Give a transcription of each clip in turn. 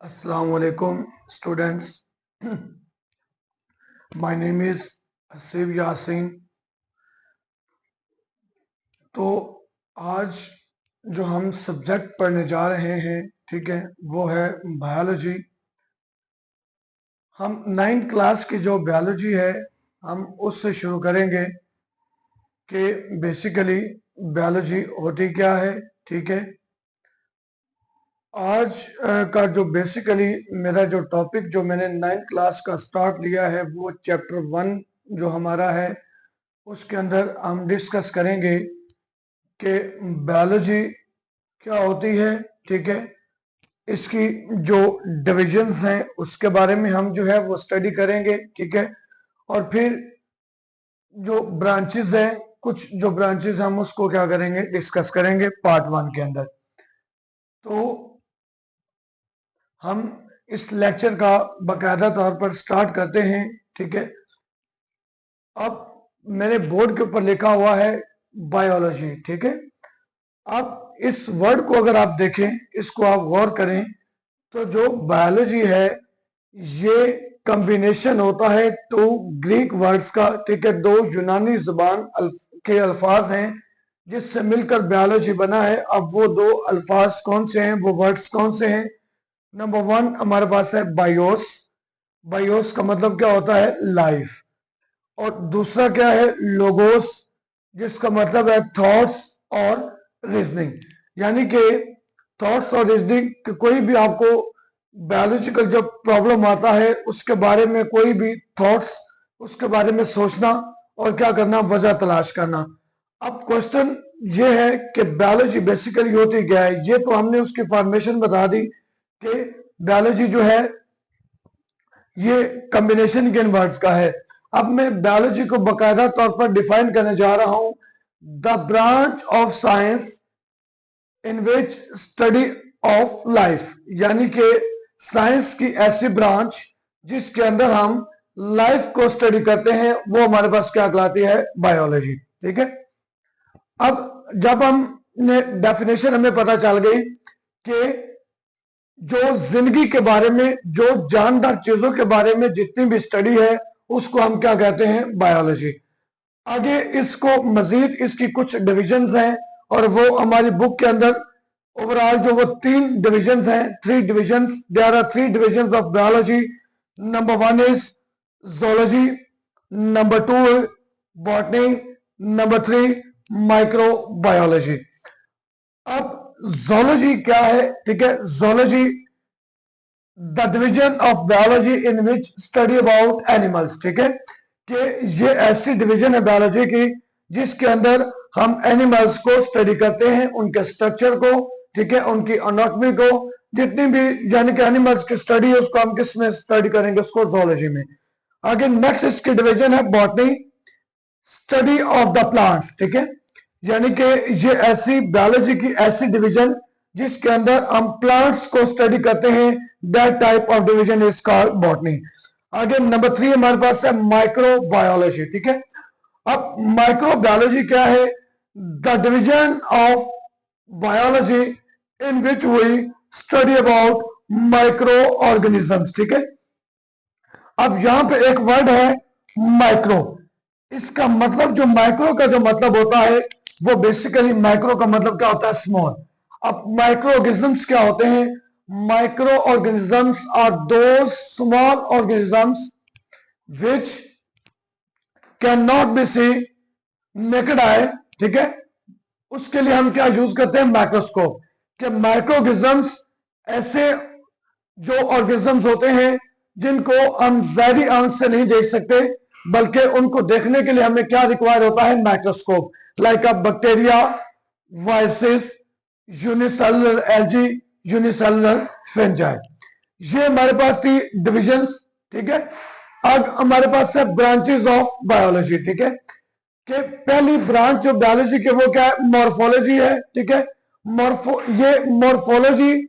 Assalamu alaikum students. My name is Hasib Yasin. तो आज जो हम सब्जेक्ट पढ़ने जा रहे हैं, ठीक है, वो है बायोलॉजी। हम 9th क्लास की जो बायोलॉजी है हम उससे शुरू करेंगे कि बेसिकली बायोलॉजी होती क्या है, ठीक है। आज का जो बेसिकली मेरा जो टॉपिक जो मैंने 9th क्लास का स्टार्ट लिया है वो चैप्टर 1 जो हमारा है उसके अंदर हम डिस्कस करेंगे कि बायोलॉजी क्या होती है, ठीक है। इसकी जो डिविजन्स हैं उसके बारे में हम जो है वो स्टडी करेंगे, ठीक है। और फिर जो ब्रांचेस हैं, कुछ जो ब्रांचेस हम उसको क्या करेंगे, डिस्कस करेंगे पार्ट 1 के अंदर। तो हम इस लेक्चर का बाकायदा तौर पर स्टार्ट करते हैं, ठीक है। अब मेरे बोर्ड के ऊपर लिखा हुआ है बायोलॉजी, ठीक है। अब इस वर्ड को अगर आप देखें, इसको आप गौर करें, तो जो बायोलॉजी है ये कॉम्बिनेशन होता है टू ग्रीक वर्ड्स का, ठीक है। दो यूनानी जुबान के अल्फाज हैं जिससे मिलकर बायोलॉजी बना है। अब वो दो अल्फाज कौन से हैं, वो वर्ड्स कौन से हैं? नंबर 1 हमारे पास है बायोस। बायोस का मतलब क्या होता है? लाइफ। और दूसरा क्या है? लोगोस, जिसका मतलब है थॉट्स और रीजनिंग। यानी कि थॉट्स और रीजनिंग, कोई भी आपको बायोलॉजिकल जब प्रॉब्लम आता है उसके बारे में कोई भी थॉट्स, उसके बारे में सोचना और क्या करना, वजह तलाश करना। अब क्वेश्चन ये है कि बायोलॉजी बेसिकली होती क्या है। ये तो हमने उसकी फॉर्मेशन बता दी कि बायोलॉजी जो है ये कॉम्बिनेशन किन वर्ड्स का है। अब मैं बायोलॉजी को बकायदा तौर पर डिफाइन करने जा रहा हूं। The branch of science in which study of life, यानी कि साइंस की ऐसी ब्रांच जिसके अंदर हम लाइफ को स्टडी करते हैं, वो हमारे पास क्या कहलाती है? बायोलॉजी, ठीक है। अब जब हमने डेफिनेशन हमें पता चल गई कि जो जिंदगी के बारे में, जो जानदार चीजों के बारे में जितनी भी स्टडी है उसको हम क्या कहते हैं? बायोलॉजी। आगे इसको मजीद इसकी कुछ डिविजन्स हैं और वो हमारी बुक के अंदर ओवरऑल जो वो 3 डिविजन्स हैं, 3 divisions, there are 3 divisions of biology. Number 1 is zoology, number 2 botany, number 3 microbiology. अब zoology क्या है, ठीक है। zoology the division of biology in which study about animals, ठीक है। कि ये ऐसी डिवीजन है बायोलॉजी की जिसके अंदर हम एनिमल्स को स्टडी करते हैं, उनके स्ट्रक्चर को, ठीक है, उनकी एनाटॉमी को, जितनी भी यानी कि एनिमल्स की स्टडी है उसको हम किस में स्टडी करेंगे? उसको जोलॉजी में। आगे नेक्स्ट इसकी डिवीजन है botany, study of the plants, ठीक है। यानी कि ये ऐसी बायोलॉजी की ऐसी डिवीजन जिसके अंदर हम प्लांट्स को स्टडी करते हैं, that type of division is called botany. आगे नंबर 3 हमारे पास है माइक्रोबायोलॉजी, ठीक है। अब माइक्रोबायोलॉजी क्या है? The division of biology in which we study about micro organisms, ठीक है। अब यहां पे एक वर्ड है माइक्रो। इसका मतलब, जो माइक्रो का जो मतलब होता है वो बेसिकली माइक्रो का मतलब क्या होता है? स्मॉल। अब माइक्रो ऑर्गेनिजम्स क्या होते हैं? Micro organisms are those small organisms which can not be see naked eye, ठीक है। उसके लिए हम क्या यूज करते हैं? माइक्रोस्कोप। कि माइक्रो ऑर्गेनिजम्स ऐसे जो ऑर्गेनिजम्स होते हैं जिनको हम ज़ाहिरी आंख से नहीं देख सकते, बल्कि उनको देखने के लिए हमें क्या रिक्वायर होता है? Microscope. Like a bacteria, viruses, unicellular algae, unicellular fungi. ये हमारे पास थी डिविजन्स, ठीक है। अब हमारे पास है ब्रांचेस ऑफ बायोलॉजी, ठीक है। कि पहली ब्रांच ऑफ बायोलॉजी के वो क्या है? मॉर्फोलॉजी है, ठीक है। ये morphology,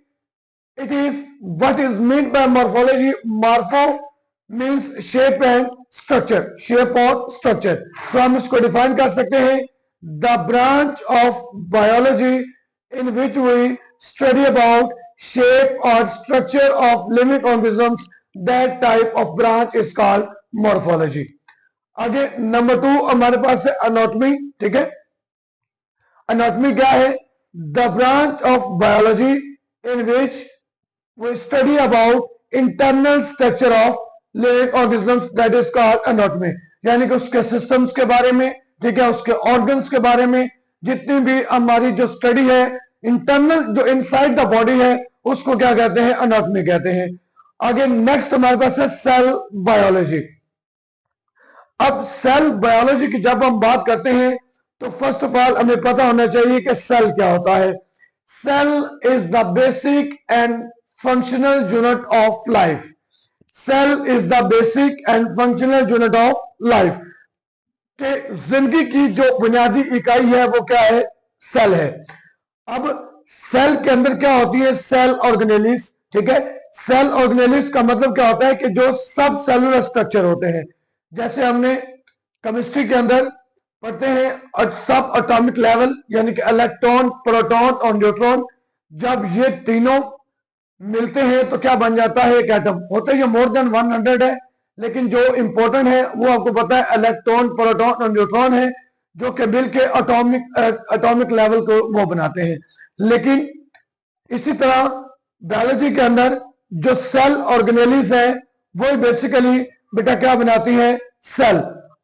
it is what is meant by morphology. Morpho means shape and structure, shape और structure. So हम इसको define कर सकते हैं the branch of biology in which we study about shape or structure of living organisms, that type of branch is called morphology. आगे number 2 हमारे पास है anatomy. ठीक है, anatomy क्या है? The branch of biology in which we study about internal structure of living organisms, that is called anatomy. यानी कि उसके सिस्टम्स के बारे में, ठीक है, उसके ऑर्गन्स के बारे में, जितनी भी हमारी जो स्टडी है इंटरनल, जो इनसाइड द बॉडी है, उसको क्या कहते हैं? एनाटॉमी कहते हैं. आगे नेक्स्ट हमारे पास है सेल बायोलॉजी. अब सेल बायोलॉजी की जब हम बात करते हैं तो फर्स्ट ऑफ ऑल हमें पता होना चाहिए कि सेल क्या होता है. Cell is the basic and functional unit of life. Cell is the basic and functional unit of life. कि जिंदगी की जो बुनियादी इकाई है वो क्या है? सेल है. अब सेल के अंदर क्या होती है? Cell organelles. ठीक है, सेल ऑर्गेनेलिस का मतलब क्या होता है? कि जो सब सेलुलर स्ट्रक्चर होते हैं, जैसे हमने केमिस्ट्री के अंदर पढ़ते हैं सब एटॉमिक लेवल, यानी कि इलेक्ट्रॉन, प्रोटॉन और न्यूट्रॉन, जब ये तीनों मिलते हैं तो क्या बन जाता है? एक एटम. होते ये मोर देन 100 है, लेकिन जो इंपॉर्टेंट है वो आपको पता है इलेक्ट्रॉन, प्रोटॉन और न्यूट्रॉन है, जो कि मिल के एटॉमिक लेवल को वो बनाते हैं. लेकिन इसी तरह बायोलॉजी के अंदर जो सेल ऑर्गेनेलिस है वो बेसिकली बेटा क्या बनाती है? सेल.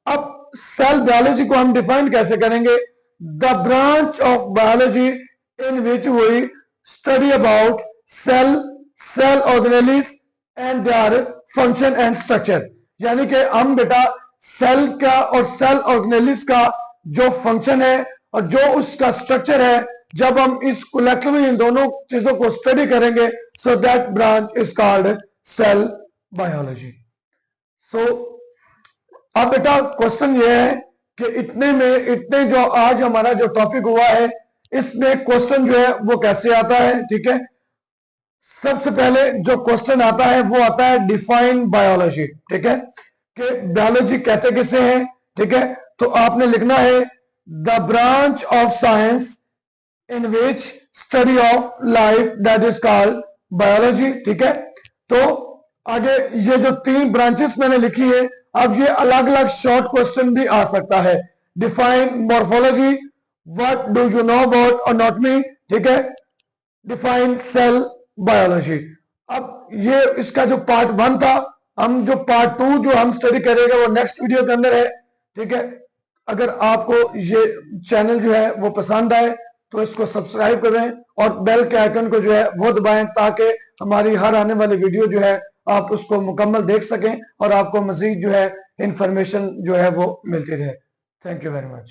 अब सेल बायोलॉजी को हम डिफाइन कैसे करेंगे? The branch of biology in which we study about cell organelles and their function and structure. यानी कि हम बेटा सेल का और सेल ऑर्गेनेलिस का जो फंक्शन है और जो उसका स्ट्रक्चर है, जब हम इस कलेक्टिवली इन दोनों चीजों को स्टडी करेंगे, so that branch is called cell biology. So अब बेटा क्वेश्चन ये है कि इतने जो आज हमारा जो टॉपिक हुआ है, इसमें क्वेश्चन जो है वो कैसे आता है? ठीक है, सबसे पहले जो क्वेश्चन आता है वो आता है डिफाइन बायोलॉजी. ठीक है, कि बायोलॉजी कहते किसे हैं? ठीक है, तो आपने लिखना है the branch of science in which study of life, that is called biology. ठीक है, तो आगे ये जो 3 ब्रांचेस मैंने लिखी है, अब ये अलग अलग शॉर्ट क्वेश्चन भी आ सकता है. Define morphology, what do you know about anatomy. ठीक है, डिफाइन सेल बायोलॉजी. अब ये इसका जो पार्ट 1 था, हम जो पार्ट 2 जो हम स्टडी करेंगे वो नेक्स्ट वीडियो के अंदर है. ठीक है, अगर आपको ये चैनल जो है वो पसंद आए तो इसको सब्सक्राइब करें और बेल के आइकन को जो है वो दबाएं, ताकि हमारी हर आने वाली वीडियो जो है आप उसको मुकम्मल देख सकें और आपको मजीद जो है इंफॉर्मेशन जो है वो मिलती रहे. Thank you very much.